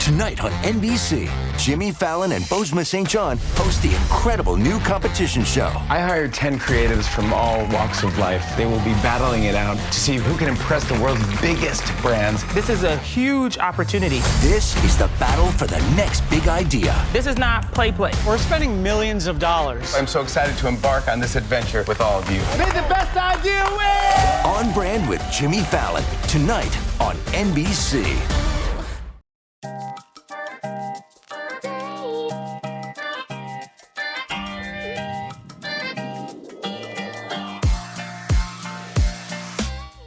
Tonight on NBC, Jimmy Fallon and Bozeman St. John host the incredible new competition show. I hired 10 creatives from all walks of life. They will be battling it out to see who can impress the world's biggest brands. This is a huge opportunity. This is the battle for the next big idea. This is not play. We're spending millions of dollars. I'm so excited to embark on this adventure with all of you. May the best idea win! On Brand with Jimmy Fallon, tonight on NBC.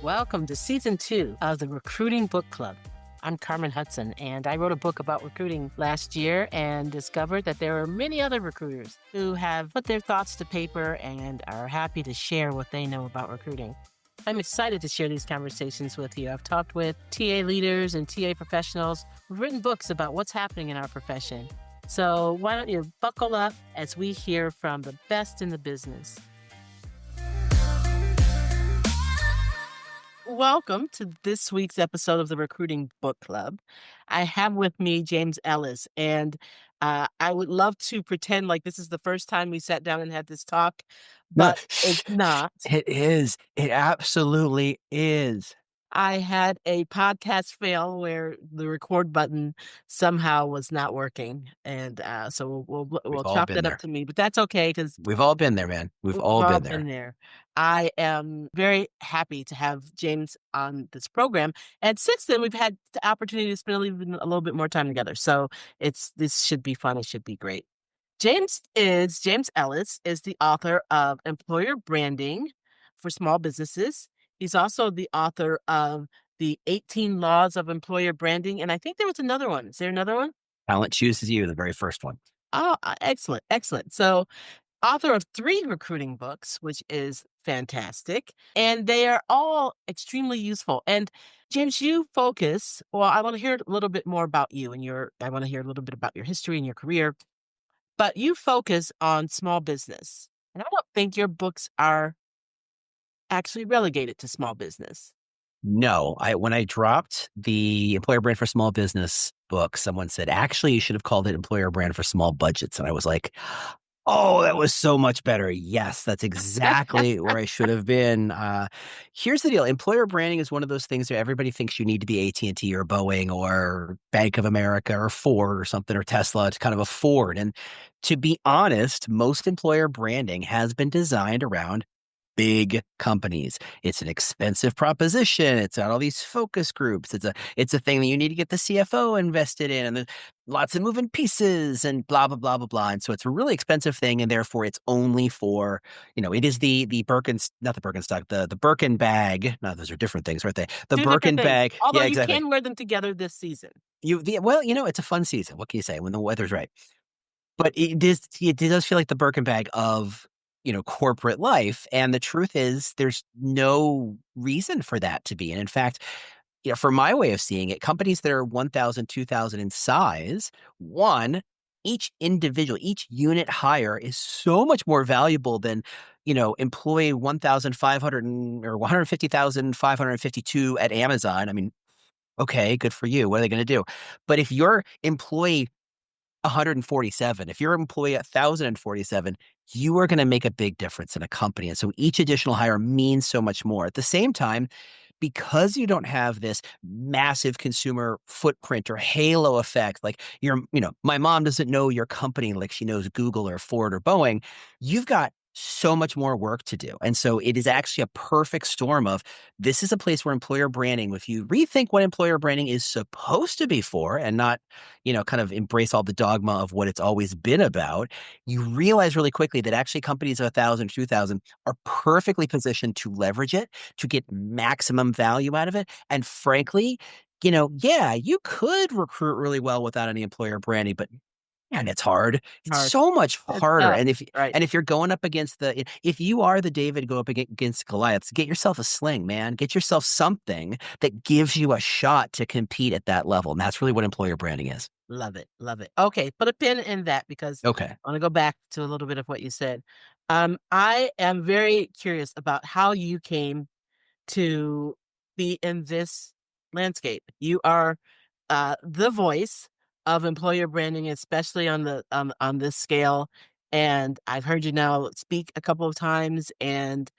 Welcome to Season 2 of the Recruiting Book Club. I'm Carmen Hudson, and I wrote a book about recruiting last year and discovered that there are many other recruiters who have put their thoughts to paper and are happy to share what they know about recruiting. I'm excited to share these conversations with you. I've talked with TA leaders and TA professionals who've written books about what's happening in our profession. So why don't you buckle up as we hear from the best in the business. Welcome to this week's episode of the Recruiting Book Club. I have with me James Ellis, and I would love to pretend like this is the first time we sat down and had this talk, but it's not. It is. It absolutely is. I had a podcast fail where the record button somehow was not working, and so we'll all chalk been that there. up to me. But that's okay because We've all been there, man. We've all been there. I am very happy to have James on this program, and since then we've had the opportunity to spend a little bit more time together. So this should be fun. It should be great. James Ellis is the author of Employer Branding for Small Businesses. He's also the author of the 18 Laws of Employer Branding. And I think there was another one. Is there another one? Talent Chooses You, the very first one. Oh, excellent. Excellent. So author of 3 recruiting books, which is fantastic. And they are all extremely useful. And James, you focus, I want to hear a little bit more about you I want to hear a little bit about your history and your career, but you focus on small business. And I don't think your books are actually relegated to small business. No, when I dropped the Employer Brand for Small Business book, someone said, actually, you should have called it Employer Brand for Small Budgets. And I was like, oh, that was so much better. Yes, that's exactly where I should have been. Here's the deal. Employer branding is one of those things that everybody thinks you need to be AT&T or Boeing or Bank of America or Ford or something or Tesla to kind of afford. And to be honest, most employer branding has been designed around big companies. It's an expensive proposition. It's got all these focus groups. It's a thing that you need to get the CFO invested in, and there's lots of moving pieces and blah, blah, blah, blah, blah. And so it's a really expensive thing, and therefore it's only for, it is the not the Birkenstock, the Birkin bag. No, those are different things, aren't they? The Two Birkin different things. bag. Although Yeah, you exactly. can wear them together this season. It's a fun season. What can you say when the weather's right? But it does feel like the Birkin bag of corporate life. And the truth is there's no reason for that to be. And in fact, for my way of seeing it, companies that are 1,000, 2,000 in size, each unit hire is so much more valuable than, employee 1,500 or 150,552 at Amazon. I mean, okay, good for you. What are they going to do? But if your employee 147, if your employee 1,047, you are going to make a big difference in a company. And so each additional hire means so much more. At the same time, because you don't have this massive consumer footprint or halo effect, like my mom doesn't know your company like she knows Google or Ford or Boeing, you've got so much more work to do. And so it is actually a perfect storm of this is a place where employer branding, if you rethink what employer branding is supposed to be for and not, kind of embrace all the dogma of what it's always been about, you realize really quickly that actually companies of 1,000, 2,000 are perfectly positioned to leverage it, to get maximum value out of it. And frankly, you could recruit really well without any employer branding, but and it's hard. It's so much harder. And if you're going up against if you are the David, go up against Goliath, get yourself a sling, man. Get yourself something that gives you a shot to compete at that level. And that's really what employer branding is. Love it. Love it. Okay. Put a pin in that because I want to go back to a little bit of what you said. I am very curious about how you came to be in this landscape. You are the voice of employer branding, especially on the on this scale. And I've heard you now speak a couple of times, and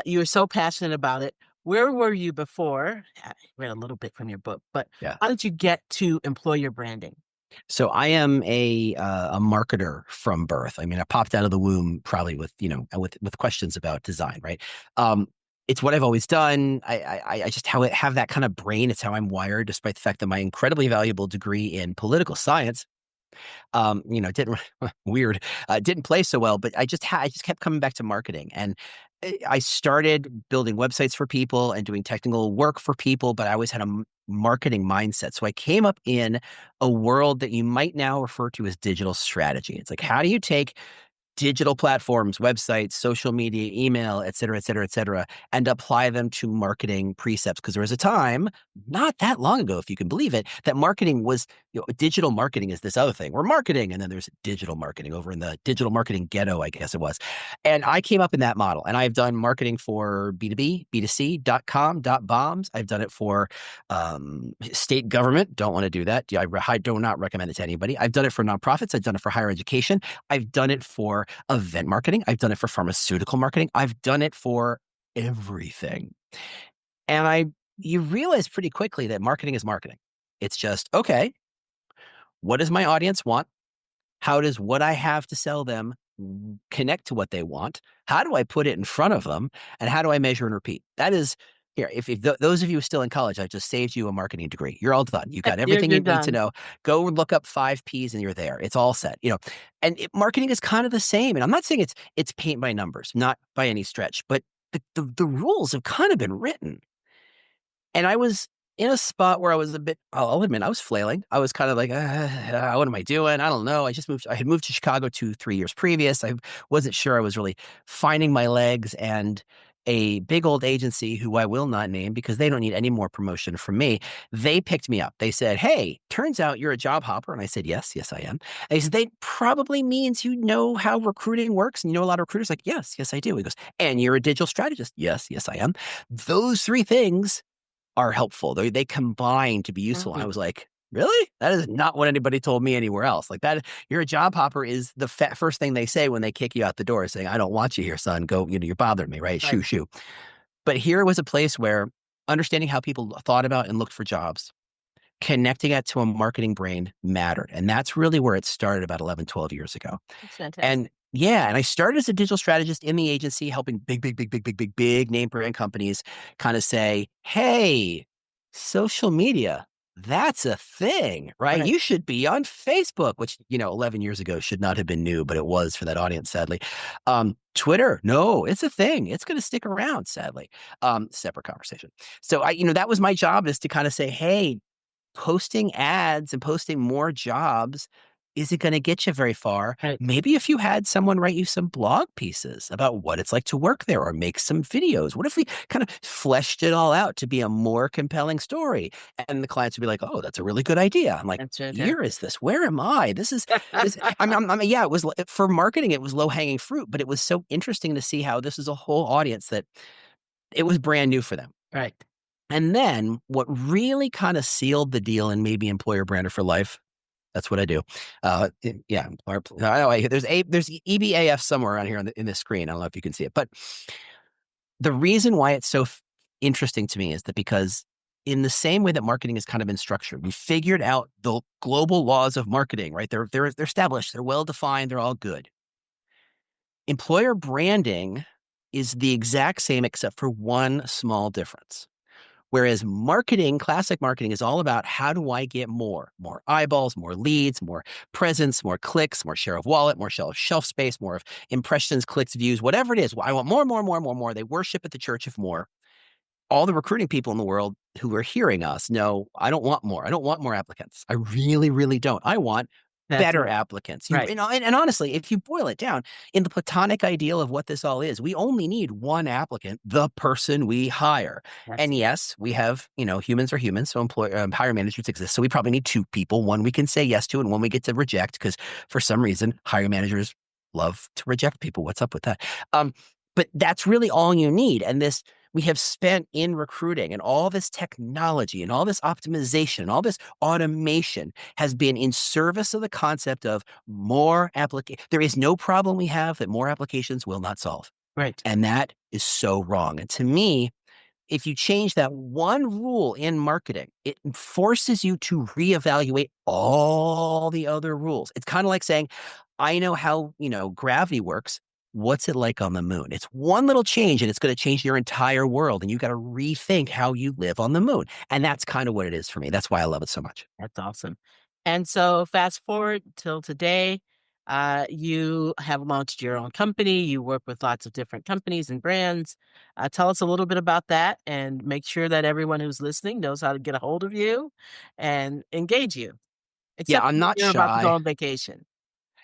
you are so passionate about it. Where were you before? I read a little bit from your book, but Yeah. how did you get to employer branding? So I am a marketer from birth. I mean, I popped out of the womb probably with with questions about design, right? Um, it's what I've always done. I just have that kind of brain. It's how I'm wired, despite the fact that my incredibly valuable degree in political science didn't weird, didn't play so well, but I just kept coming back to marketing, and I started building websites for people and doing technical work for people, but I always had a marketing mindset. So I came up in a world that you might now refer to as digital strategy. It's like, how do you take digital platforms, websites, social media, email, et cetera, et cetera, et cetera, and apply them to marketing precepts? Because there was a time, not that long ago, if you can believe it, that marketing was, digital marketing is this other thing. We're marketing, and then there's digital marketing over in the digital marketing ghetto, I guess it was. And I came up in that model, and I've done marketing for B2B, B2C, .com, .bombs. I've done it for state government. Don't want to do that. I do not recommend it to anybody. I've done it for nonprofits. I've done it for higher education. I've done it for event marketing. I've done it for pharmaceutical marketing. I've done it for everything. And you realize pretty quickly that marketing is marketing. It's just, okay, what does my audience want? How does what I have to sell them connect to what they want? How do I put it in front of them? And how do I measure and repeat? That is, here, if those of you still in college, I just saved you a marketing degree. You're all done. You got everything You're you need to done. know. Go look up 5 Ps and you're there. It's all set. And marketing is kind of the same. And I'm not saying it's paint by numbers, not by any stretch, but the rules have kind of been written. And I was in a spot where I was I'll admit, I was flailing. I was kind of like, what am I doing? I don't know. I had moved to Chicago 3 years previous. I wasn't sure I was really finding my legs, and a big old agency who I will not name because they don't need any more promotion from me. They picked me up. They said, "Hey, turns out you're a job hopper." And I said, "Yes, yes, I am." And he said, "That probably means you know how recruiting works and you know a lot of recruiters." Like, "Yes, yes, I do." He goes, "And you're a digital strategist." "Yes, yes, I am." Those 3 things are helpful. They combine to be useful. And I Mhm. was like, really? That is not what anybody told me anywhere else. Like that, you're a job hopper is the first thing they say when they kick you out the door, saying, "I don't want you here, son. Go, you're bothering me, right? Shoo, Right. shoo." But here was a place where understanding how people thought about and looked for jobs, connecting it to a marketing brain mattered. And that's really where it started about 11, 12 years ago. That's fantastic. And yeah, and I started as a digital strategist in the agency, helping big name brand companies kind of say, "Hey, social media, that's a thing, right? Right. You should be on Facebook," which, 11 years ago should not have been new, but it was for that audience, sadly. Twitter, no, it's a thing. It's going to stick around, sadly. Separate conversation. So that was my job, is to kind of say, "Hey, posting ads and posting more jobs isn't going to get you very far. Right. Maybe if you had someone write you some blog pieces about what it's like to work there, or make some videos. What if we kind of fleshed it all out to be a more compelling story?" And the clients would be like, "Oh, that's a really good idea." I'm like, That's "Year fantastic. is this? Where am I? This is this." Yeah, it was for marketing. It was low hanging fruit, but it was so interesting to see how this is a whole audience that it was brand new for them. Right. And then what really kind of sealed the deal and made me employer brander for life. That's what I do. Yeah, there's EBAF somewhere around here in this screen. I don't know if you can see it, but the reason why it's so interesting to me is that because in the same way that marketing has kind of been structured, we figured out the global laws of marketing, right? They're established, they're well defined, they're all good. Employer branding is the exact same except for one small difference. Whereas classic marketing is all about, how do I get more eyeballs, more leads, more presence, more clicks, more share of wallet, more shelf space, more of impressions, clicks, views, whatever it is. I want more, more, more, more, more. They worship at the church of more. All the recruiting people in the world who are hearing us know, I don't want more. I don't want more applicants. I really, really don't. I want That's better right. applicants. Right. And honestly, if you boil it down, in the platonic ideal of what this all is, we only need one applicant, the person we hire. That's And yes, we have, humans are humans, so hire managers exist. So we probably need 2 people, one we can say yes to and one we get to reject, because for some reason, hiring managers love to reject people. What's up with that? But that's really all you need. And we have spent in recruiting, and all this technology and all this optimization, all this automation has been in service of the concept of more application. There is no problem we have that more applications will not solve. Right. And that is so wrong. And to me, if you change that one rule in marketing, it forces you to reevaluate all the other rules. It's kind of like saying, I know how, gravity works. What's it like on the moon? It's one little change and it's going to change your entire world. And you got to rethink how you live on the moon. And that's kind of what it is for me. That's why I love it so much. That's awesome. And so fast forward till today, you have launched your own company. You work with lots of different companies and brands. Tell us a little bit about that and make sure that everyone who's listening knows how to get a hold of you and engage you, Yeah, except I'm when not you're about to go shy. on vacation.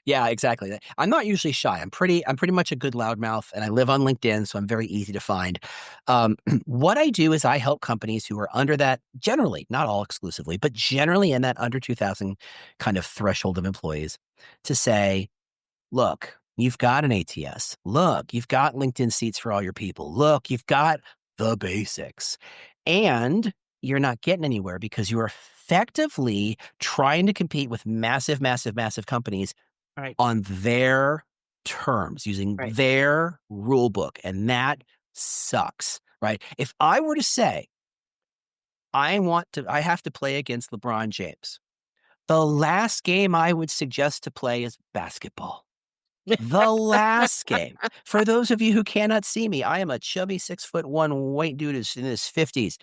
Yeah, exactly. I'm not usually shy. I'm pretty much a good loudmouth, and I live on LinkedIn, so I'm very easy to find. What I do is I help companies who are under that, generally, not all exclusively, but generally in that under 2,000 kind of threshold of employees, to say, look, you've got an ATS. Look, you've got LinkedIn seats for all your people. Look, you've got the basics. And you're not getting anywhere because you're effectively trying to compete with massive, massive, massive companies Right. on their terms, using Right. their rule book. And that sucks, right? If I were to say, I have to play against LeBron James, the last game I would suggest to play is basketball. The last game. For those of you who cannot see me, I am a chubby 6'1" white dude in his 50s.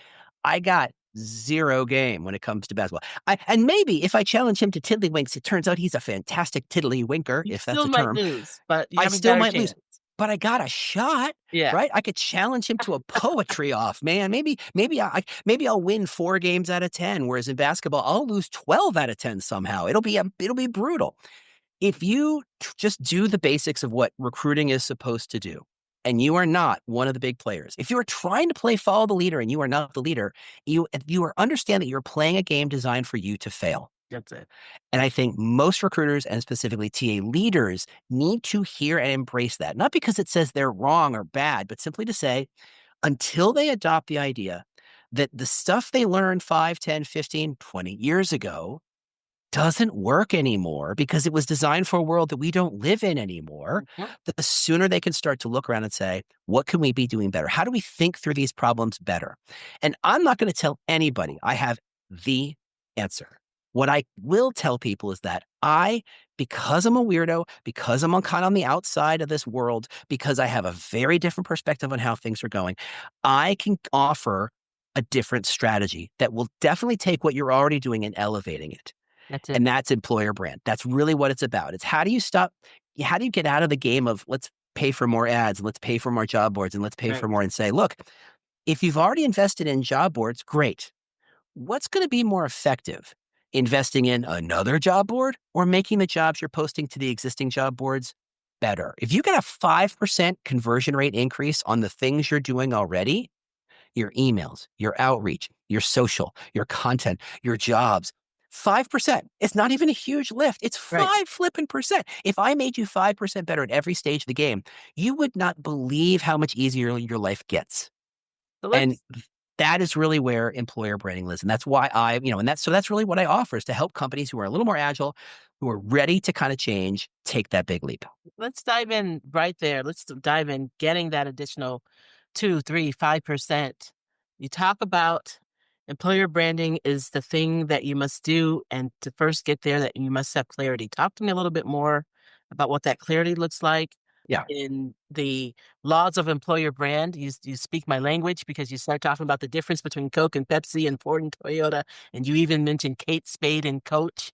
I got zero game when it comes to basketball. And maybe if I challenge him to tiddlywinks, it turns out he's a fantastic tiddlywinker, You if that's still a might term. lose, but you I have a still better might lose, chance. but I got a shot, Yeah. right? I could challenge him to a poetry off, man. Maybe I'll win 4 games out of 10, whereas in basketball I'll lose 12 out of 10 somehow. It'll be brutal. If you just do the basics of what recruiting is supposed to do, and you are not one of the big players, if you are trying to play follow the leader and you are not the leader, you understand that you're playing a game designed for you to fail. That's it. And I think most recruiters and specifically TA leaders need to hear and embrace that, not because it says they're wrong or bad, but simply to say, until they adopt the idea that the stuff they learned 5, 10, 15, 20 years ago doesn't work anymore because it was designed for a world that we don't live in anymore, Mhm. the sooner they can start to look around and say, what can we be doing better? How do we think through these problems better? And I'm not going to tell anybody I have the answer. What I will tell people is that because I'm a weirdo, because I'm kind of on the outside of this world, because I have a very different perspective on how things are going, I can offer a different strategy that will definitely take what you're already doing and elevating it. That's it. And that's employer brand. That's really what it's about. It's how do you get out of the game of let's pay for more ads, and let's pay for more job boards, and let's pay for Right. more and say, look, if you've already invested in job boards, great. What's going to be more effective? Investing in another job board or making the jobs you're posting to the existing job boards better? If you get a 5% conversion rate increase on the things you're doing already, your emails, your outreach, your social, your content, your jobs. 5%. It's not even a huge lift. It's Right. 5% If I made you 5% better at every stage of the game, you would not believe how much easier your life gets. So And let's that is really where employer branding lives. And that's why that's really what I offer is to help companies who are a little more agile, who are ready to kind of change, take that big leap. let's dive in right there. Let's dive in getting that additional 2, 3, 5%. You talk about employer branding is the thing that you must do, and to first get there, that you must have clarity. Talk to me a little bit more about what that clarity looks like Yeah. in the laws of employer brand. You speak my language because you start talking about the difference between Coke and Pepsi and Ford and Toyota, and you even mentioned Kate Spade and Coach.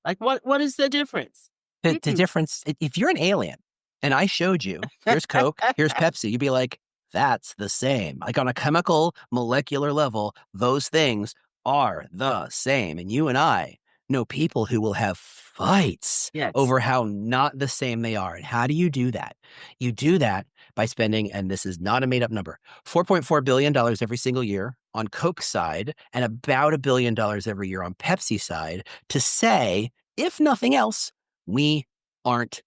Like, what is the difference? The difference, if you're an alien and I showed you, here's Coke, here's Pepsi, you'd be like, that's the same. Like on a chemical, molecular level, those things are the same. And you and I know people who will have fights Yes. over how not the same they are. And how do you do that? You do that by spending, and this is not a made up number, $4.4 billion every single year on Coke's side and about $1 billion every year on Pepsi's side to say, if nothing else, we aren't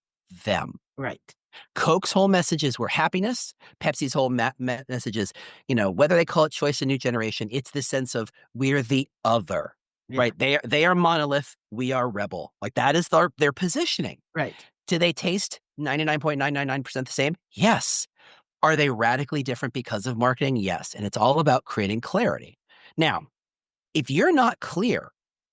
them. Right. Coke's whole messages were happiness. Pepsi's whole message is, whether they call it choice, a new generation, it's this sense of we're the other, Yeah. right? They are monolith. We are rebel. Like that is their positioning. Right. Do they taste 99.999% the same? Yes. Are they radically different because of marketing? Yes. And it's all about creating clarity. Now, if you're not clear,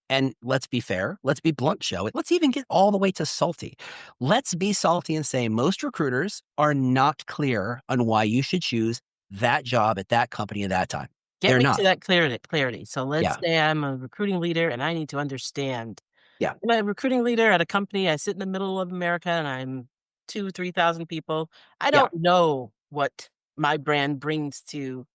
and let's be fair, let's be blunt, shall we? Let's even get all the way to salty. Let's be salty and say most recruiters are not clear on why you should choose that job at that company at that time. Get They're me not. to that clarity. So let's Yeah. say I'm a recruiting leader and I need to understand. Yeah. I'm a recruiting leader at a company. I sit in the middle of America and I'm 3,000 people. I Yeah. don't know what my brand brings to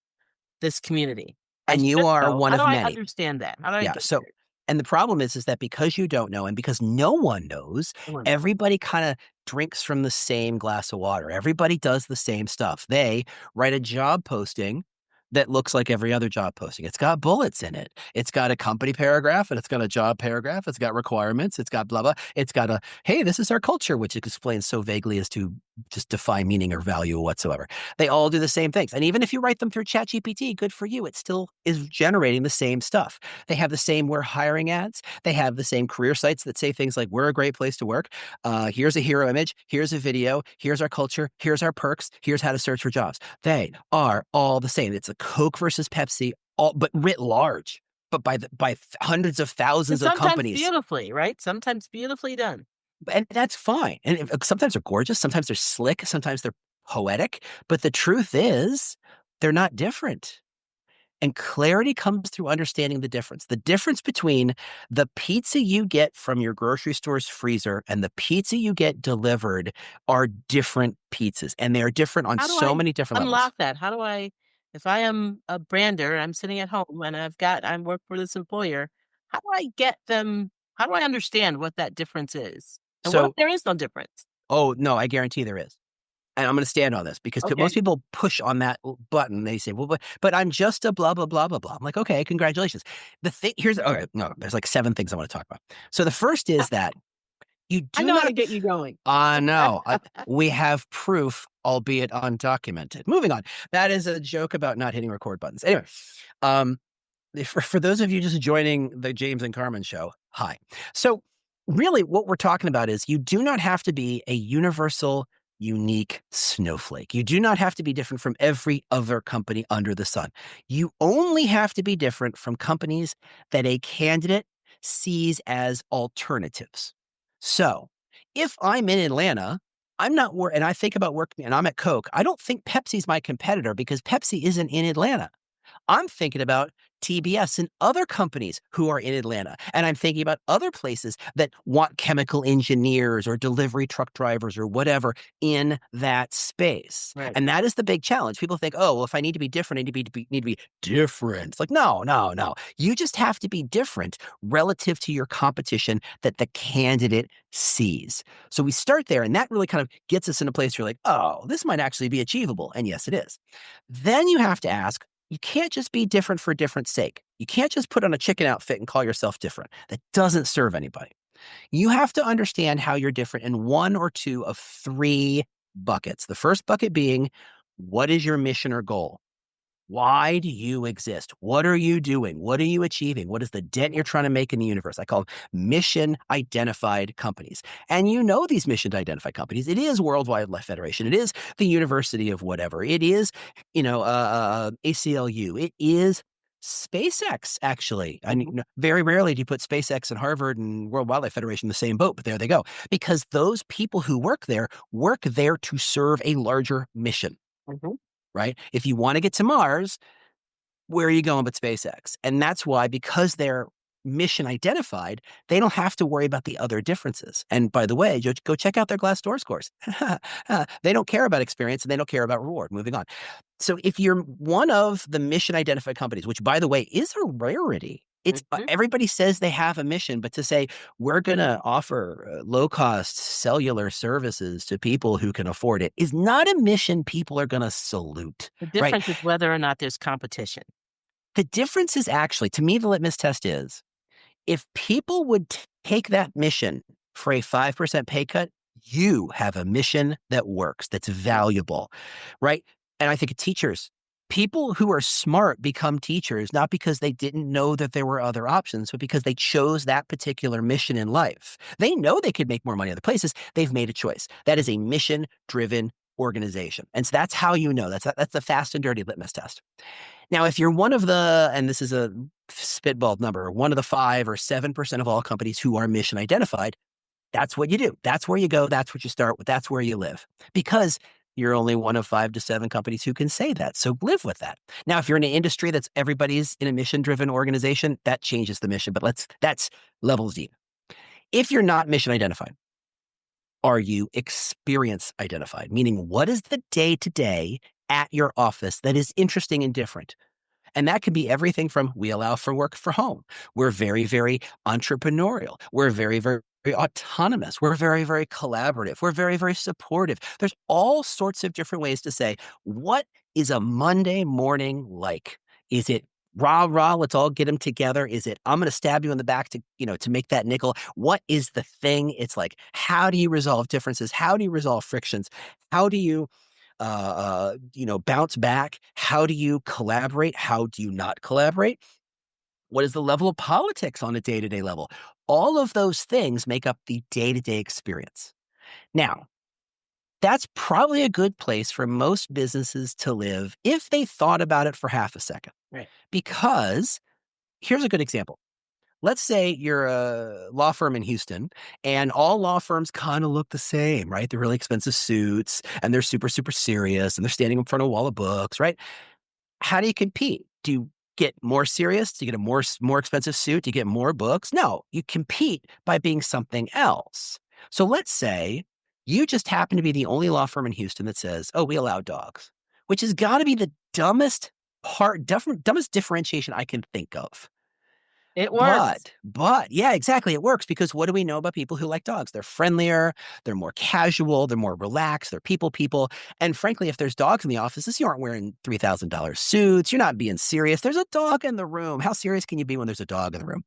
this community. I And you should are know. one How do of I many. understand that? How do I Yeah. get So, there? and the problem is that because you don't know and because no one knows, Come on. everybody kind of drinks from the same glass of water. Everybody does the same stuff. They write a job posting that looks like every other job posting. It's got bullets in it. It's got a company paragraph and it's got a job paragraph. It's got requirements. It's got blah, blah. It's got a, hey, this is our culture, which explains so vaguely as to just defy meaning or value whatsoever. They all do the same things. And even if you write them through ChatGPT, good for you. It still is generating the same stuff. They have the same we're hiring ads. They have the same career sites that say things like, we're a great place to work. Here's a hero image. Here's a video. Here's our culture. Here's our perks. Here's how to search for jobs. They are all the same. It's a Coke versus Pepsi, but writ large, but by hundreds of And thousands of sometimes companies. beautifully, right? Sometimes beautifully done. And that's fine. And sometimes they're gorgeous. Sometimes they're slick. Sometimes they're poetic. But the truth is, they're not different. And clarity comes through understanding the difference between the pizza you get from your grocery store's freezer and the pizza you get delivered are different pizzas. And they are different on How do so I many different levels. unlock that? How do I, if I am a brander, I'm sitting at home and I work for this employer, how do I get them? How do I understand what that difference is? And what if So, there is no difference? oh, no, I guarantee there is. And I'm going to stand on this because Okay. most people push on that button. They say, well, but I'm just a blah, blah, blah, blah, blah. I'm like, okay, congratulations. The thing okay, no, there's like 7 things I want to talk about. So the first is that you I do know how to not, get you going. I know, we have proof, albeit undocumented. Moving on. That is a joke about not hitting record buttons. Anyway, for those of you just joining the James and Carmen show, hi. So really what we're talking about is you do not have to be a universal, unique snowflake. You do not have to be different from every other company under the sun. You only have to be different from companies that a candidate sees as alternatives. So if I'm in Atlanta, I'm not and I think about working and I'm at Coke, I don't think Pepsi's my competitor because Pepsi isn't in Atlanta. I'm thinking about TBS and other companies who are in Atlanta. And I'm thinking about other places that want chemical engineers or delivery truck drivers or whatever in that space. Right. And that is the big challenge. People think, oh, well, if I need to be different, I need to be different. It's like, no, no, no. You just have to be different relative to your competition that the candidate sees. So we start there, and that really kind of gets us in a place where you're like, oh, this might actually be achievable. And yes, it is. Then you have to ask, you can't just be different for different sake. You can't just put on a chicken outfit and call yourself different. That doesn't serve anybody. You have to understand how you're different in one or two of 3 buckets. The first bucket being, what is your mission or goal? Why do you exist? What are you doing? What are you achieving? What is the dent you're trying to make in the universe? I call them mission identified companies. And you know these mission identified companies. It is World Wildlife Federation. It is the University of whatever. It is, ACLU. It is SpaceX, actually. Very rarely do you put SpaceX and Harvard and World Wildlife Federation in the same boat, but there they go. Because those people who work there to serve a larger mission. Mhm. Right? If you want to get to Mars, where are you going but SpaceX? And that's why, because they're mission identified, they don't have to worry about the other differences. And by the way, go check out their Glassdoor scores. They don't care about experience and they don't care about reward. Moving on. So if you're one of the mission identified companies, which by the way is a rarity, it's everybody says they have a mission, but to say we're going to offer low-cost cellular services to people who can afford it is not a mission people are going to salute. The Right? difference is whether or not there's competition. The difference is actually, to me, the litmus test is if people would take that mission for a 5% pay cut, You have a mission that works, that's valuable, right? And I think of teachers, people who are smart become teachers, not because they didn't know that there were other options, but because they chose that particular mission in life. They know they could make more money other places. They've made a choice. That is a mission-driven organization. And so that's how you know. That's a fast and dirty litmus test. Now, if you're one of the, and this is a spitballed number, one of the 5 or 7% of all companies who are mission identified, that's what you do. That's where you go. That's what you start with. That's where you live, because you're only one of 5 to 7 companies who can say that. So live with that. Now, if you're in an industry that's everybody's in a mission-driven organization, that changes the mission, but that's levels deep. If you're not mission identified, are you experience identified? Meaning, what is the day-to-day at your office that is interesting and different? And that can be everything from we allow for work for home. We're very, very entrepreneurial. We're very, very autonomous. We're very, very collaborative. We're very, very supportive. There's all sorts of different ways to say, what is a Monday morning like? Is it rah, rah, let's all get them together? Is it, I'm going to stab you in the back to make that nickel? What is the thing? It's like, how do you resolve differences? How do you resolve frictions? How do you bounce back? How do you collaborate? How do you not collaborate? What is the level of politics on a day-to-day level? All of those things make up the day-to-day experience. Now, that's probably a good place for most businesses to live if they thought about it for half a second. Right. Because here's a good example. Let's say you're a law firm in Houston and all law firms kind of look the same, right? They're really expensive suits and they're super, super serious and they're standing in front of a wall of books, right? How do you compete? Do you get more serious? Do you get a more expensive suit? Do you get more books? No, you compete by being something else. So let's say you just happen to be the only law firm in Houston that says, oh, we allow dogs, which has got to be the dumbest differentiation I can think of. It works. But yeah, exactly. It works because what do we know about people who like dogs? They're friendlier, they're more casual, they're more relaxed, they're people. And frankly, if there's dogs in the offices, you aren't wearing $3,000 suits. You're not being serious. There's a dog in the room. How serious can you be when there's a dog in the room?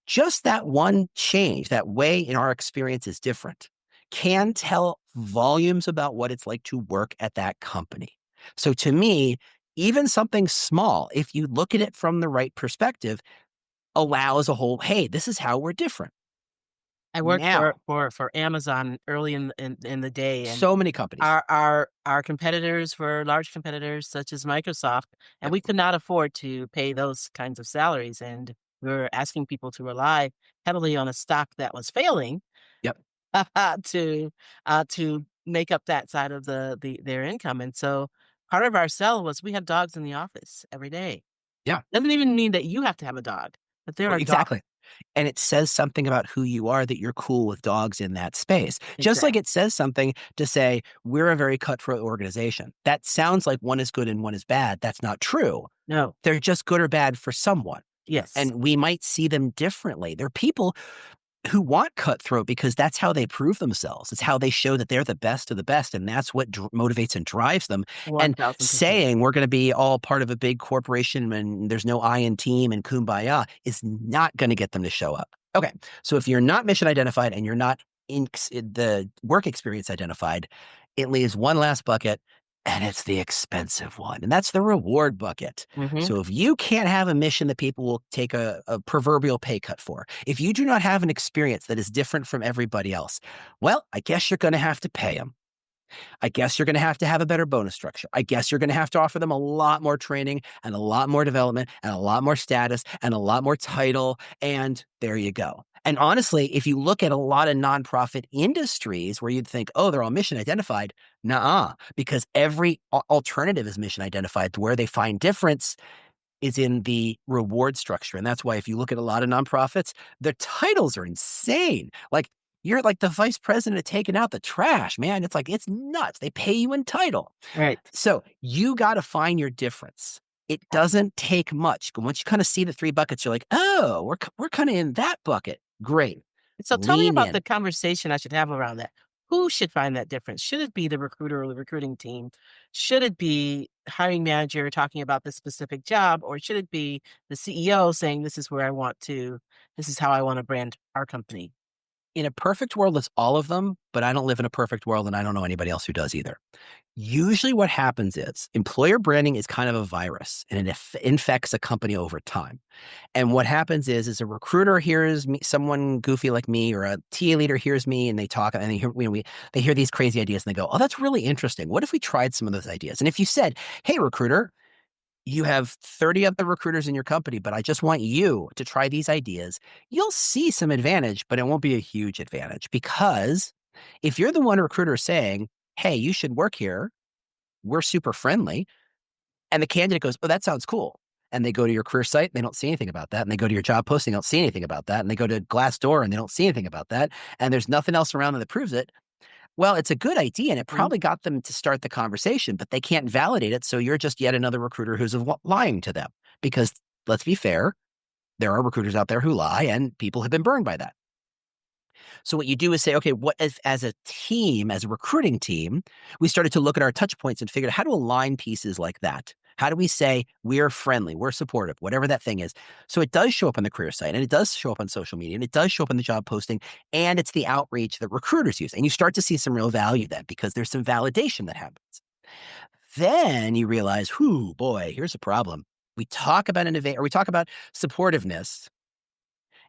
Just that one change, that way in our experience is different, can tell volumes about what it's like to work at that company. So to me, even something small, if you look at it from the right perspective, allows a whole, hey, this is how we're different. I worked Now, for Amazon early in the day, and so many companies. our competitors were large competitors such as Microsoft, and Yep. we could not afford to pay those kinds of salaries, and we were asking people to rely heavily on a stock that was failing Yep. to make up that side of their income. And so part of our sell was we had dogs in the office every day. Yeah. Doesn't even mean that you have to have a dog, but there are dogs. Exactly. And it says something about who you are that you're cool with dogs in that space. Just like Exactly. it says something to say, we're a very cutthroat organization. That sounds like one is good and one is bad. That's not true. No. They're just good or bad for someone. Yes. And we might see them differently. They're people who want cutthroat because that's how they prove themselves. It's how they show that they're the best of the best. And that's what motivates and drives them. And 1000%. saying we're going to be all part of a big corporation and there's no I in team and kumbaya is not going to get them to show up. Okay. So if you're not mission identified and you're not in the work experience identified, it leaves one last bucket. And it's the expensive one. And that's the reward bucket. Mhm. So if you can't have a mission that people will take a proverbial pay cut for, if you do not have an experience that is different from everybody else, well, I guess you're going to have to pay them. I guess you're going to have a better bonus structure. I guess you're going to have to offer them a lot more training and a lot more development and a lot more status and a lot more title. And there you go. And honestly, if you look at a lot of nonprofit industries where you'd think, oh, they're all mission identified, nuh-uh, because every alternative is mission identified. To where they find difference is in the reward structure. And that's why if you look at a lot of nonprofits, their titles are insane. Like, you're like the vice president of taking out the trash, man. It's like, it's nuts. They pay you in title. Right. So you got to find your difference. It doesn't take much. Once you kind of see the 3 buckets, you're like, oh, we're kind of in that bucket. Great. So tell me Lean about in. the conversation I should have around that. Who should find that difference? Should it be the recruiter or the recruiting team? Should it be hiring manager talking about this specific job, or should it be the CEO saying, this is how I want to brand our company? In a perfect world, it's all of them, but I don't live in a perfect world and I don't know anybody else who does either. Usually what happens is employer branding is kind of a virus and it infects a company over time. And what happens is a recruiter hears me, someone goofy like me, or a TA leader hears me and they talk and they hear these crazy ideas and they go, oh, that's really interesting. What if we tried some of those ideas? And if you said, hey, recruiter, you have 30 other recruiters in your company, but I just want you to try these ideas, you'll see some advantage, but it won't be a huge advantage because if you're the one recruiter saying, hey, you should work here, we're super friendly, and the candidate goes, oh, that sounds cool. And they go to your career site, they don't see anything about that. And they go to your job posting, they don't see anything about that. And they go to Glassdoor and they don't see anything about that. And there's nothing else around that proves it. Well, it's a good idea and it probably got them to start the conversation, but they can't validate it. So you're just yet another recruiter who's lying to them because let's be fair, there are recruiters out there who lie and people have been burned by that. So what you do is say, okay, what if as a team, as a recruiting team, we started to look at our touch points and figure out how to align pieces like that. How do we say we're friendly, we're supportive, whatever that thing is? So it does show up on the career site and it does show up on social media and it does show up in the job posting and it's the outreach that recruiters use. And you start to see some real value then because there's some validation that happens. Then you realize, whoo, boy, here's a problem. We talk about innovation or we talk about supportiveness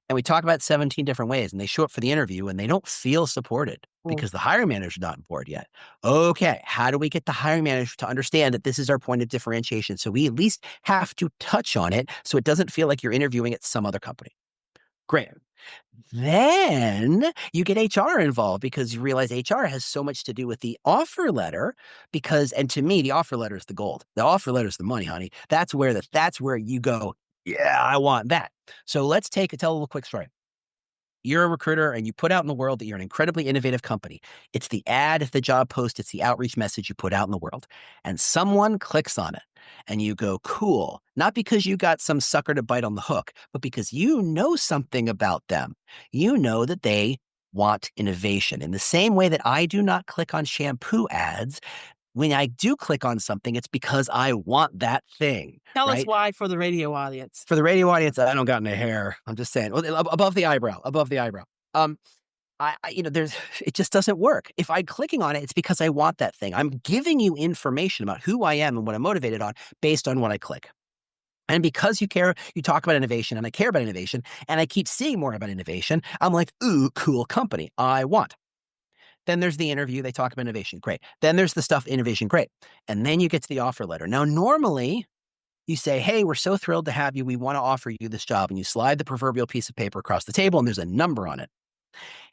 and we talk about 17 different ways and they show up for the interview and they don't feel supported because the hiring manager's not on board yet. Okay, how do we get the hiring manager to understand that this is our point of differentiation? So we at least have to touch on it so it doesn't feel like you're interviewing at some other company. Great. Then you get HR involved because you realize HR has so much to do with the offer letter and to me, the offer letter is the gold. The offer letter is the money, honey. That's where you go, yeah, I want that. So let's tell a little quick story. You're a recruiter and you put out in the world that you're an incredibly innovative company. It's the ad, the job post, it's the outreach message you put out in the world. And someone clicks on it and you go, cool. Not because you got some sucker to bite on the hook, but because you know something about them. You know that they want innovation. In the same way that I do not click on shampoo ads, when I do click on something, it's because I want that thing. Tell us right? why for the radio audience. For the radio audience, I don't got any hair. I'm just saying, above the eyebrow. It just doesn't work. If I'm clicking on it, it's because I want that thing. I'm giving you information about who I am and what I'm motivated on based on what I click. And because you talk about innovation and I care about innovation and I keep seeing more about innovation, I'm like, ooh, cool company. I want. Then there's the interview. They talk about innovation. Great. Then there's the stuff, innovation. Great. And then you get to the offer letter. Now, normally you say, hey, we're so thrilled to have you. We want to offer you this job. And you slide the proverbial piece of paper across the table and there's a number on it.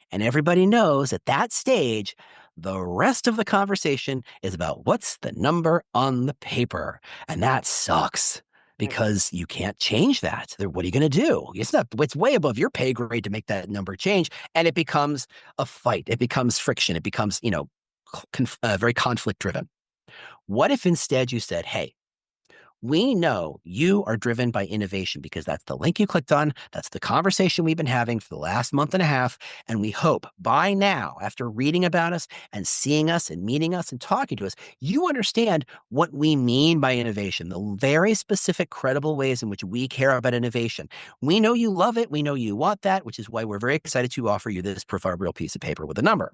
And everybody knows at that stage, the rest of the conversation is about what's the number on the paper. And that sucks because you can't change that. What are you going to do? It's way above your pay grade to make that number change. And it becomes a fight. It becomes friction. It becomes, very conflict driven. What if instead you said, hey, we know you are driven by innovation because that's the link you clicked on. That's the conversation we've been having for the last month and a half. And we hope by now, after reading about us and seeing us and meeting us and talking to us, you understand what we mean by innovation, the very specific, credible ways in which we care about innovation. We know you love it. We know you want that, which is why we're very excited to offer you this proverbial piece of paper with a number.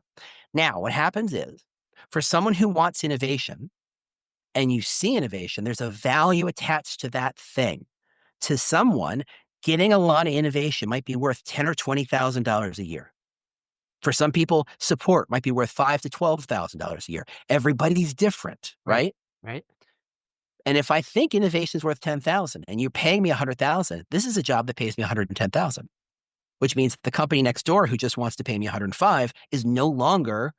Now, what happens is for someone who wants innovation, and you see innovation, there's a value attached to that thing. To someone, getting a lot of innovation might be worth $10,000 or $20,000 a year. For some people, support might be worth $5,000 to $12,000 a year. Everybody's different, right? Right. And if I think innovation is worth $10,000 and you're paying me $100,000, this is a job that pays me $110,000, which means the company next door who just wants to pay me $105,000 is no longer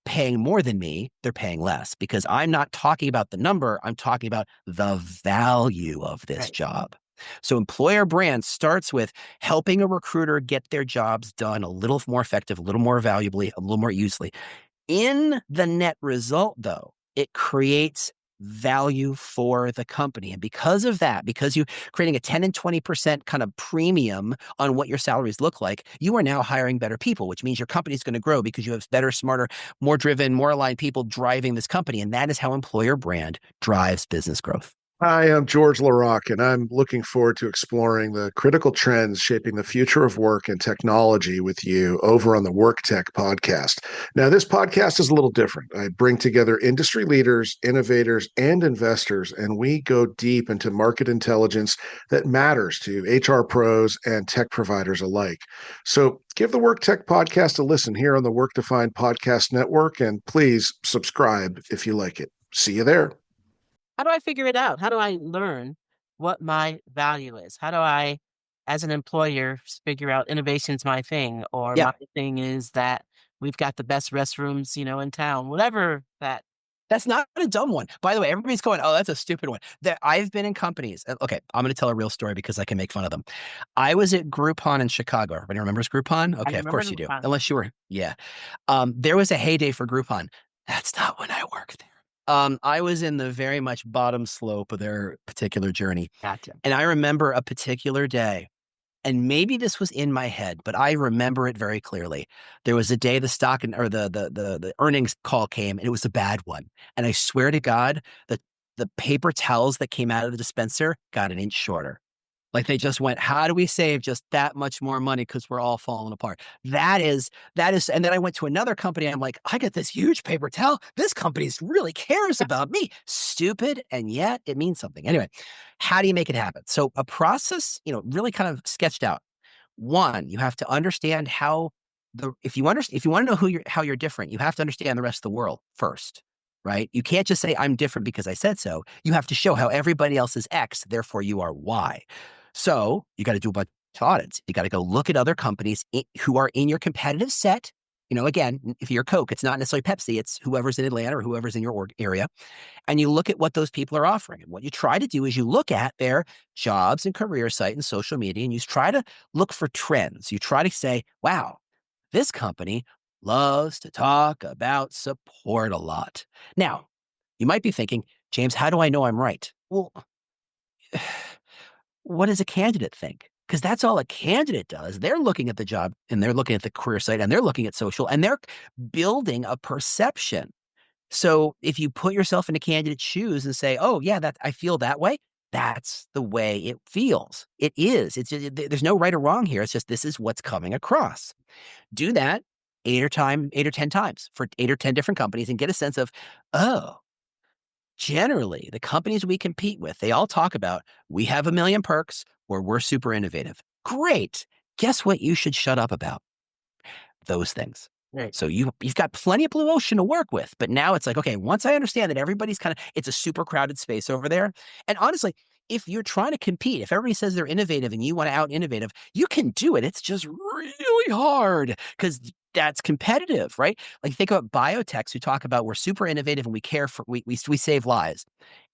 paying more than me, they're paying less because I'm not talking about the number. I'm talking about the value of this job. So employer brand starts with helping a recruiter get their jobs done a little more effective, a little more valuably, a little more usefully. In the net result, though, it creates value for the company. And because of that, because you're creating a 10 and 20% kind of premium on what your salaries look like, you are now hiring better people, which means your company is going to grow because you have better, smarter, more driven, more aligned people driving this company. And that is how employer brand drives business growth. Hi, I'm George LaRock, and I'm looking forward to exploring the critical trends shaping the future of work and technology with you over on the Work Tech podcast. Now, this podcast is a little different. I bring together industry leaders, innovators, and investors, and we go deep into market intelligence that matters to HR pros and tech providers alike. So give the Work Tech podcast a listen here on the Work Defined Podcast Network, and please subscribe if you like it. See you there. How do I figure it out? How do I learn what my value is? How do I, as an employer, figure out innovation's my thing, or Yeah, my thing is that we've got the best restrooms, in town, whatever that. that's not a dumb one. By the way, everybody's going, "Oh, that's a stupid one." That I've been in companies. Okay, I'm going to tell a real story because I can make fun of them. I was at Groupon in Chicago. Everybody remembers Groupon? I Okay, of remember course you do. Groupon. Unless you were, yeah. There was a heyday for Groupon. That's not when I worked there. I was in the very much bottom slope of their particular journey. Gotcha. And I remember a particular day, and maybe this was in my head, but I remember it very clearly. There was a day the stock or the earnings call came, and it was a bad one. And I swear to God, the paper towels that came out of the dispenser got an inch shorter. Like they just went, how do we save just that much more money? Because we're all falling apart. That is, and then I went to another company. I'm like, I got this huge paper towel. This company really cares about me. Stupid. And yet it means something. Anyway, how do you make it happen? So a process, really kind of sketched out. One, you have to understand how if you want to know how you're different, you have to understand the rest of the world first. Right? You can't just say I'm different because I said so. You have to show how everybody else is X, therefore you are Y. So you got to do a bunch of audits. You got to go look at other companies who are in your competitive set. Again, if you're Coke, it's not necessarily Pepsi. It's whoever's in Atlanta or whoever's in your area. And you look at what those people are offering. And what you try to do is you look at their jobs and career site and social media, and you try to look for trends. You try to say, wow, this company loves to talk about support a lot. Now, you might be thinking, James, how do I know I'm right? Well, what does a candidate think? Because that's all a candidate does. They're looking at the job and they're looking at the career site and they're looking at social and they're building a perception. So if you put yourself in a candidate's shoes and say, oh, yeah, I feel that way, that's the way it feels. It is. There's no right or wrong here. It's just this is what's coming across. Do that 8 or 10 times for 8 or 10 different companies and get a sense of, oh, generally, the companies we compete with, they all talk about, we have a million perks or we're super innovative. Great. Guess what you should shut up about? Those things. Right. So you've got plenty of blue ocean to work with. But now it's like, okay, once I understand that everybody's it's a super crowded space over there. And honestly, if you're trying to compete, if everybody says they're innovative and you want to out innovative, you can do it. It's just really hard because that's competitive, right? Like think about biotechs who talk about we're super innovative and we care for, we save lives.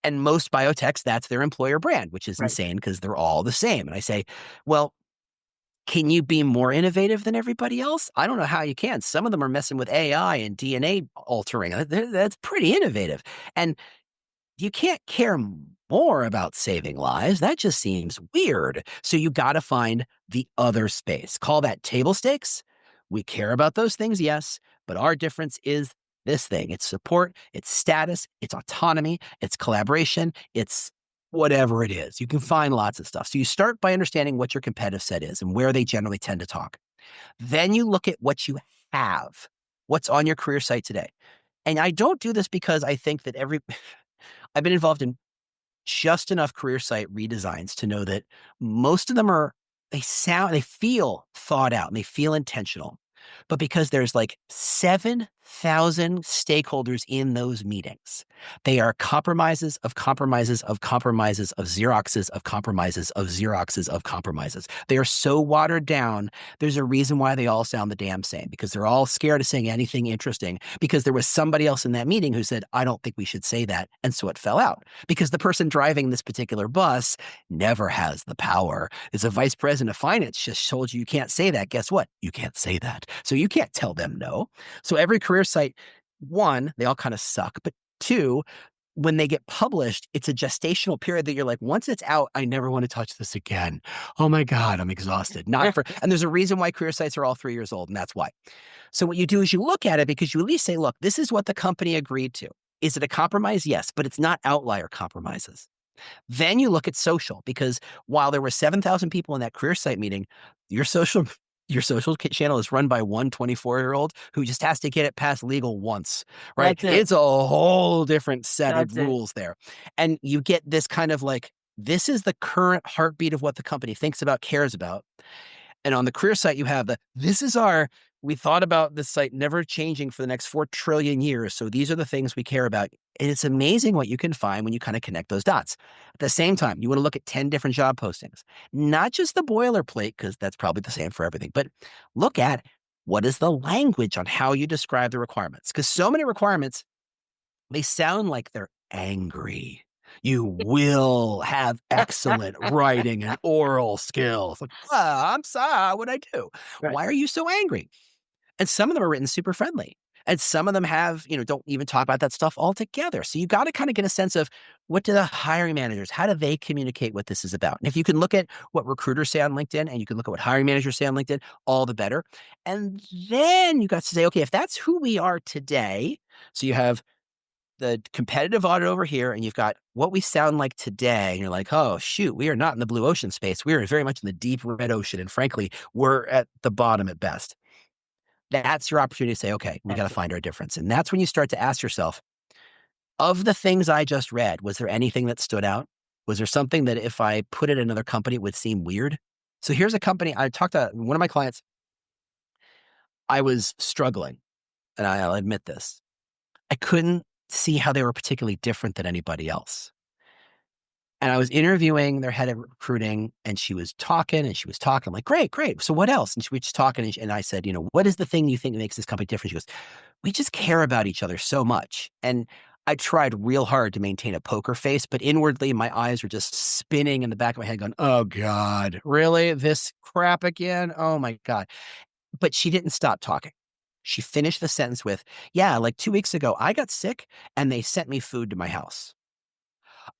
And most biotechs, that's their employer brand, which is Right. insane because they're all the same. And I say, well, can you be more innovative than everybody else? I don't know how you can. Some of them are messing with AI and DNA altering. That's pretty innovative. And you can't care more about saving lives. That just seems weird. So you got to find the other space. Call that table stakes. We care about those things, yes, but our difference is this thing. It's support, it's status, it's autonomy, it's collaboration, it's whatever it is. You can find lots of stuff. So you start by understanding what your competitive set is and where they generally tend to talk. Then you look at what you have, what's on your career site today. And I don't do this because I think that I've been involved in just enough career site redesigns to know that most of them they feel thought out and they feel intentional. But because there's like 7,000 stakeholders in those meetings, they are compromises of compromises of compromises of Xeroxes of compromises of Xeroxes of compromises. They are so watered down. There's a reason why they all sound the damn same, because they're all scared of saying anything interesting because there was somebody else in that meeting who said, I don't think we should say that. And so it fell out because the person driving this particular bus never has the power. As a vice president of finance just told you can't say that. Guess what? You can't say that. So you can't tell them no. So every career site, one, they all kind of suck. But two, when they get published, it's a gestational period that you're like, once it's out, I never want to touch this again. Oh my God, I'm exhausted. And there's a reason why career sites are all 3 years old, and that's why. So what you do is you look at it because you at least say, look, this is what the company agreed to. Is it a compromise? Yes, but it's not outlier compromises. Then you look at social, because while there were 7,000 people in that career site meeting, your social channel is run by one 24-year-old who just has to get it past legal once, right? That's it. It's a whole different set That's of it. rules there. And you get this kind of like, this is the current heartbeat of what the company thinks about, cares about. And on the career site, you have we thought about this site never changing for the next 4 trillion years. So these are the things we care about. And it's amazing what you can find when you kind of connect those dots. At the same time, you want to look at 10 different job postings, not just the boilerplate, because that's probably the same for everything, but look at what is the language on how you describe the requirements. Because so many requirements, they sound like they're angry. You will have excellent writing and oral skills. Like, I'm sorry, what'd I do? Right. Why are you so angry? And some of them are written super friendly. And some of them have, don't even talk about that stuff altogether. So you got to kind of get a sense of, what do the hiring managers, how do they communicate what this is about? And if you can look at what recruiters say on LinkedIn and you can look at what hiring managers say on LinkedIn, all the better. And then you got to say, okay, if that's who we are today, so you have the competitive audit over here, and you've got what we sound like today. And you're like, oh, shoot, we are not in the blue ocean space. We are very much in the deep red ocean. And frankly, we're at the bottom at best. That's your opportunity to say, okay, we got to find our difference. And that's when you start to ask yourself, of the things I just read, was there anything that stood out? Was there something that if I put it in another company, it would seem weird? So here's a company. I talked to one of my clients. I was struggling, and I'll admit this. I couldn't see how they were particularly different than anybody else. And I was interviewing their head of recruiting, and she was talking. I'm like, great. So what else? And she was just talking, and I said, what is the thing you think makes this company different? She goes, we just care about each other so much. And I tried real hard to maintain a poker face, but inwardly my eyes were just spinning in the back of my head going, oh God, really? This crap again? Oh my God. But she didn't stop talking. She finished the sentence with, yeah, like 2 weeks ago, I got sick and they sent me food to my house.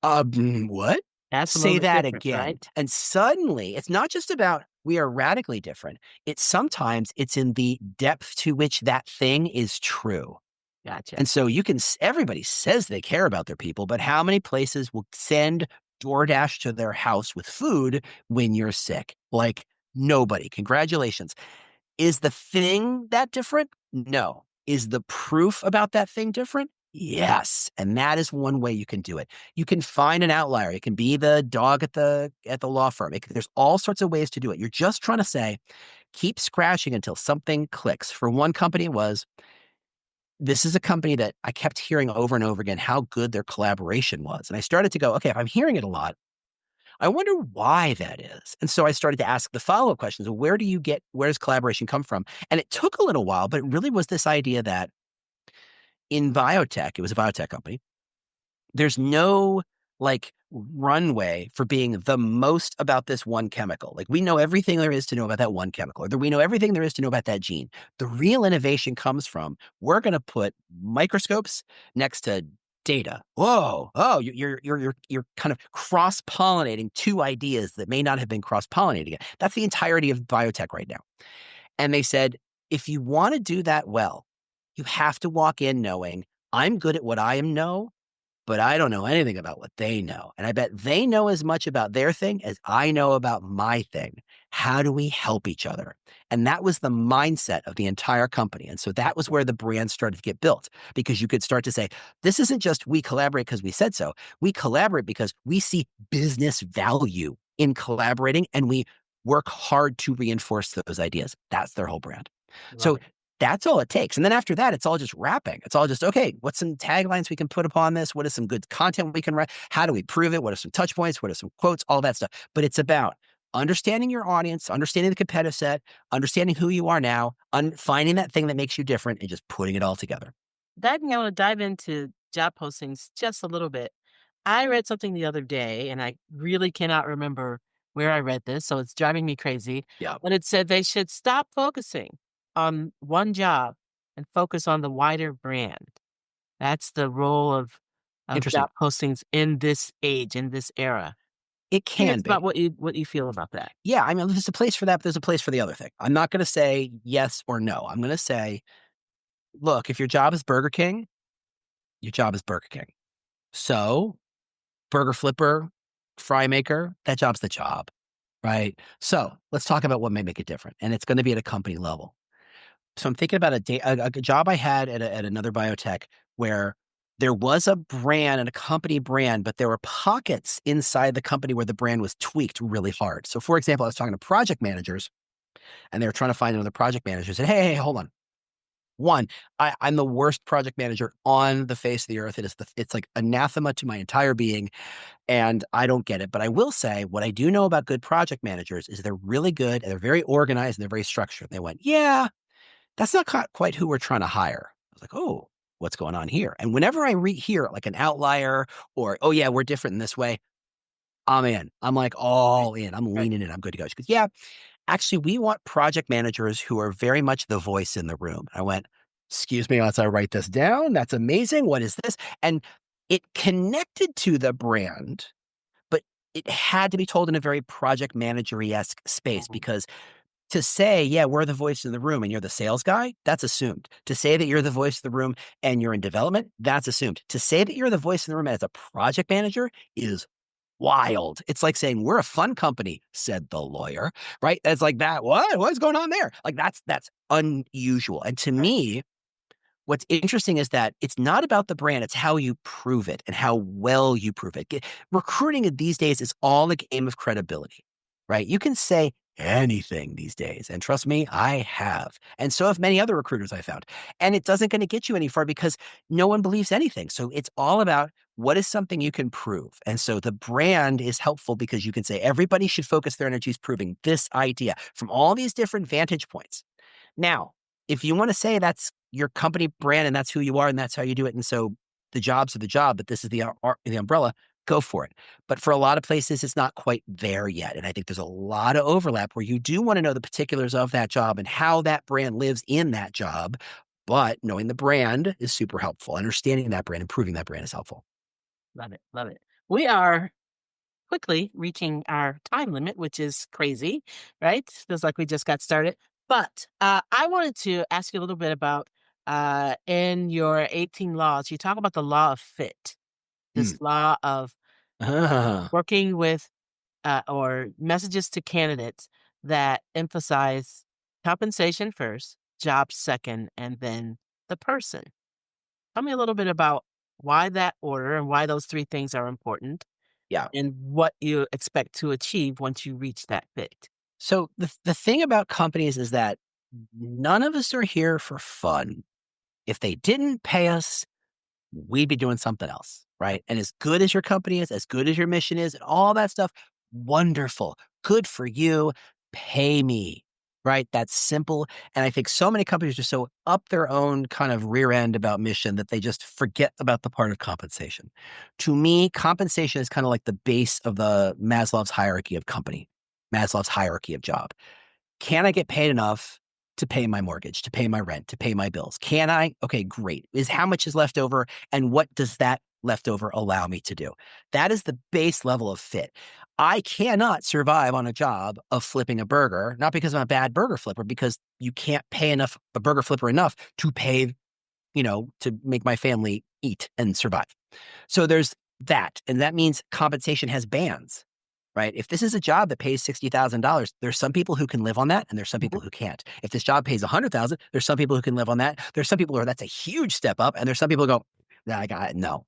What? That's a little Say bit that different, again. right? And suddenly, it's not just about we are radically different. Sometimes it's in the depth to which that thing is true. Gotcha. And so everybody says they care about their people, but how many places will send DoorDash to their house with food when you're sick? Like, nobody. Congratulations. Is the thing that different? No. Is the proof about that thing different? Yes. And that is one way you can do it. You can find an outlier. It can be the dog at the law firm. There's all sorts of ways to do it. You're just trying to say, keep scratching until something clicks. For one company, this is a company that I kept hearing over and over again how good their collaboration was. And I started to go, okay, if I'm hearing it a lot, I wonder why that is. And so I started to ask the follow-up questions. Where does collaboration come from? And it took a little while, but it really was this idea that in biotech, it was a biotech company, there's no like runway for being the most about this one chemical. Like, we know everything there is to know about that one chemical, or we know everything there is to know about that gene. The real innovation comes from, we're going to put microscopes next to data. Whoa. Oh, you're kind of cross-pollinating two ideas that may not have been cross-pollinated. That's the entirety of biotech right now. And they said, if you want to do that well, you have to walk in knowing I'm good at what I know, but I don't know anything about what they know. And I bet they know as much about their thing as I know about my thing. How do we help each other? And that was the mindset of the entire company. And so that was where the brand started to get built, because you could start to say, this isn't just we collaborate because we said so. We collaborate because we see business value in collaborating, and we work hard to reinforce those ideas. That's their whole brand. So that's all it takes. And then after that, it's all just wrapping. It's all just, okay, what's some taglines we can put upon this? What is some good content we can write? How do we prove it? What are some touch points? What are some quotes? All that stuff. But it's about understanding your audience, understanding the competitive set, understanding who you are now, finding that thing that makes you different, and just putting it all together. I want to dive into job postings just a little bit. I read something the other day, and I really cannot remember where I read this, so it's driving me crazy. Yeah. But it said they should stop focusing on one job and focus on the wider brand. That's the role of Interesting. job postings in this age, in this era. It Curious can be. about what you feel about that. Yeah, I mean, there's a place for that, but there's a place for the other thing. I'm not going to say yes or no. I'm going to say, look, if your job is Burger King, your job is Burger King. So burger flipper, fry maker, that job's the job, right? So let's talk about what may make it different. And it's going to be at a company level. So I'm thinking about a job I had at another biotech where there was a brand and a company brand, but there were pockets inside the company where the brand was tweaked really hard. So for example, I was talking to project managers and they were trying to find another project manager. I said, hey, hold on. One, I'm the worst project manager on the face of the earth. It's like anathema to my entire being, and I don't get it. But I will say what I do know about good project managers is they're really good and they're very organized and they're very structured. And they went, yeah, that's not quite who we're trying to hire. I was like, oh, what's going on here? And whenever I hear like an outlier or, oh yeah, we're different in this way, I'm in. I'm like all in. I'm leaning in. I'm good to go. She goes, yeah, actually, we want project managers who are very much the voice in the room. I went, excuse me, as I write this down. That's amazing. What is this? And it connected to the brand, but it had to be told in a very project manager-esque space because to say, yeah, we're the voice in the room and you're the sales guy, that's assumed. To say that you're the voice in the room and you're in development, that's assumed. To say that you're the voice in the room as a project manager is wild. It's like saying we're a fun company, said the lawyer, right? That's like that. What's going on there? Like that's unusual. And to me, what's interesting is that it's not about the brand, it's how you prove it and how well you prove it. Recruiting these days is all a game of credibility, right? You can say anything these days. And trust me, I have. And so have many other recruiters I found. And it doesn't going to get you any far because no one believes anything. So it's all about what is something you can prove. And so the brand is helpful because you can say everybody should focus their energies proving this idea from all these different vantage points. Now, if you want to say that's your company brand and that's who you are and that's how you do it, and so the jobs are the job, but this is the umbrella, go for it. But for a lot of places, it's not quite there yet. And I think there's a lot of overlap where you do want to know the particulars of that job and how that brand lives in that job. But knowing the brand is super helpful. Understanding that brand, improving that brand is helpful. Love it. Love it. We are quickly reaching our time limit, which is crazy, right? Feels like we just got started. But I wanted to ask you a little bit about in your 18 laws, you talk about the law of fit, this law of working with or messages to candidates that emphasize compensation first, job second, and then the person. Tell me a little bit about why that order and why those three things are important Yeah. and what you expect to achieve once you reach that fit. So the thing about companies is that none of us are here for fun. If they didn't pay us, we'd be doing something else, right? And as good as your company is, as good as your mission is, and all that stuff, wonderful. Good for you. Pay me, right? That's simple. And I think so many companies are so up their own kind of rear end about mission that they just forget about the part of compensation. To me, compensation is kind of like the base of the Maslow's hierarchy of company, Maslow's hierarchy of job. Can I get paid enough to pay my mortgage, to pay my rent, to pay my bills? Can I? Okay, great. How much is left over and what does that leftover allow me to do? That is the base level of fit. I cannot survive on a job of flipping a burger, not because I'm a bad burger flipper, because you can't pay a burger flipper enough to pay, to make my family eat and survive. So there's that. And that means compensation has bands. Right? If this is a job that pays $60,000, there's some people who can live on that and there's some people who can't. If this job pays $100,000, there's some people who can live on that. There's some people where that's a huge step up and there's some people who go, nah, I got it. No.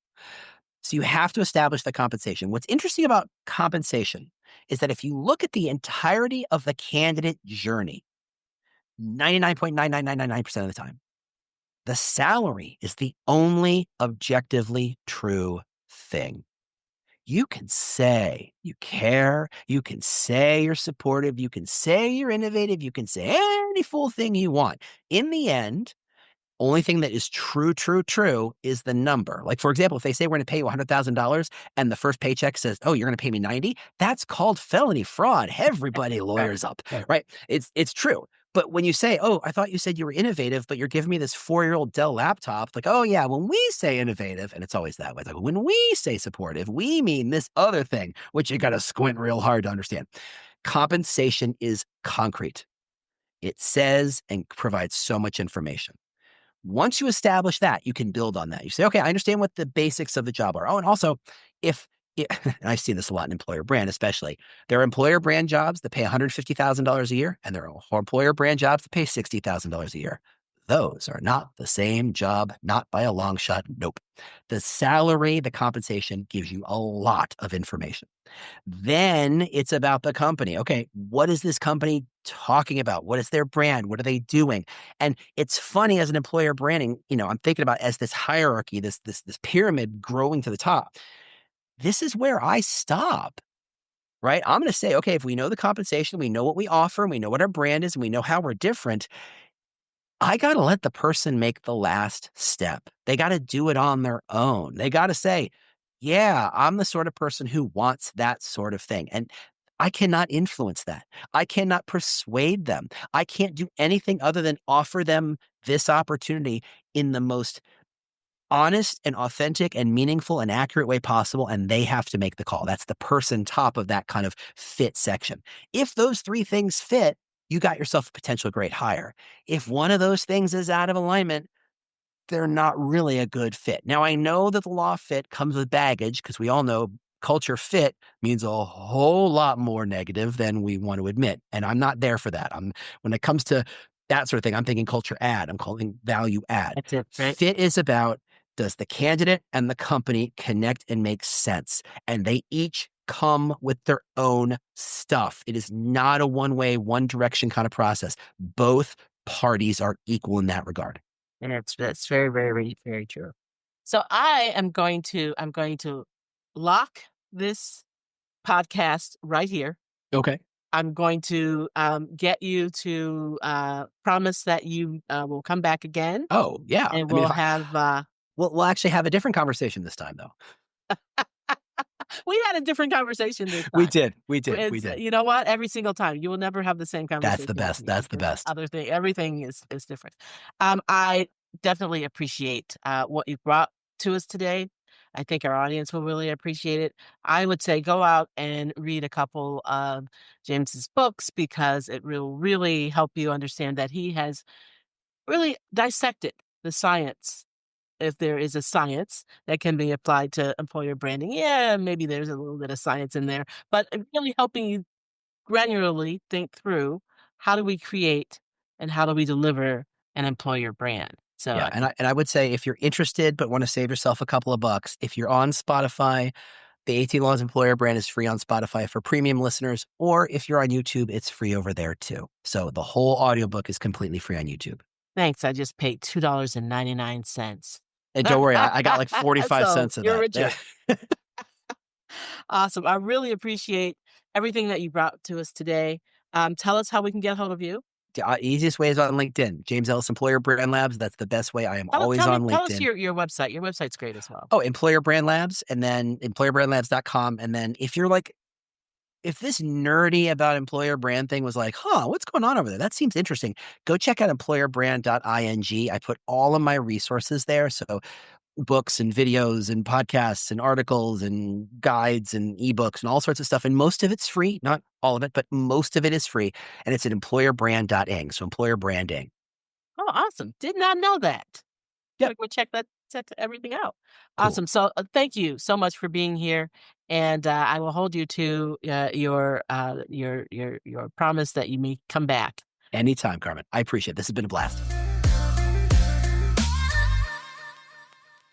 So you have to establish the compensation. What's interesting about compensation is that if you look at the entirety of the candidate journey, 99.99999% of the time, the salary is the only objectively true thing. You can say you care, you can say you're supportive, you can say you're innovative, you can say any fool thing you want. In the end, only thing that is true is the number. Like, for example, if they say we're going to pay you $100,000 and the first paycheck says, oh, you're going to pay me 90, that's called felony fraud. Everybody lawyers up, right? It's true. But when you say, oh, I thought you said you were innovative, but you're giving me this 4-year-old Dell laptop, like, oh yeah, when we say innovative, and it's always that way, it's like when we say supportive, we mean this other thing, which you got to squint real hard to understand. Compensation is concrete. It says and provides so much information. Once you establish that, you can build on that. You say, okay, I understand what the basics of the job are. Oh, and also, if Yeah, and I've seen this a lot in employer brand, especially. There are employer brand jobs that pay $150,000 a year, and there are employer brand jobs that pay $60,000 a year. Those are not the same job, not by a long shot. Nope. The salary, the compensation gives you a lot of information. Then it's about the company. Okay, what is this company talking about? What is their brand? What are they doing? And it's funny as an employer branding, I'm thinking about as this hierarchy, this pyramid growing to the top. This is where I stop, right? I'm going to say, okay, if we know the compensation, we know what we offer, and we know what our brand is, and we know how we're different, I got to let the person make the last step. They got to do it on their own. They got to say, yeah, I'm the sort of person who wants that sort of thing. And I cannot influence that. I cannot persuade them. I can't do anything other than offer them this opportunity in the most honest and authentic and meaningful and accurate way possible, and they have to make the call. That's the person top of that kind of fit section. If those three things fit, you got yourself a potential great hire. If one of those things is out of alignment, they're not really a good fit. Now, I know that the law of fit comes with baggage because we all know culture fit means a whole lot more negative than we want to admit. And I'm not there for that. When it comes to that sort of thing, I'm thinking culture add. I'm calling value add. That's it, right? Fit is about, does the candidate and the company connect and make sense? And they each come with their own stuff. It is not a one-way, one-direction kind of process. Both parties are equal in that regard. And that's very, very, very true. So I'm going to lock this podcast right here. Okay. I'm going to get you to promise that you will come back again. Oh, yeah. And I mean, we'll have we'll actually have a different conversation this time, though. we had a different conversation this time. We did. We It's, did. you know what? Every single time, you will never have the same conversation. That's the best. with me That's the because best. everything is different. I definitely appreciate what you brought to us today. I think our audience will really appreciate it. I would say go out and read a couple of James's books because it will really help you understand that he has really dissected the science. If there is a science that can be applied to employer branding, yeah, maybe there's a little bit of science in there, but really helping you granularly think through how do we create and how do we deliver an employer brand. So Yeah, and I would say if you're interested but want to save yourself a couple of bucks, if you're on Spotify, the 18 Laws Employer brand is free on Spotify for premium listeners, or if you're on YouTube, it's free over there too. So the whole audiobook is completely free on YouTube. thanks. I just paid $2.99. And don't worry, I got like 45 So cents of you're that. richer. Awesome. I really appreciate everything that you brought to us today. Tell us how we can get a hold of you. The easiest way is on LinkedIn. James Ellis, Employer Brand Labs. That's the best way. I am always on LinkedIn. Tell us your website. Your website's great as well. Oh, Employer Brand Labs, and then employerbrandlabs.com. And then if you're like, if this nerdy about employer brand thing was like, what's going on over there? That seems interesting. Go check out employerbrand.ing. I put all of my resources there. So books and videos and podcasts and articles and guides and ebooks and all sorts of stuff. And most of it's free, not all of it, but most of it is free. And it's at employerbrand.ing. So employer branding. Oh, awesome. Did not know that. Yep. We'll check everything out. Cool. Awesome. So thank you so much for being here. And I will hold you to your promise that you may come back. Anytime, Carmen. I appreciate it. This has been a blast.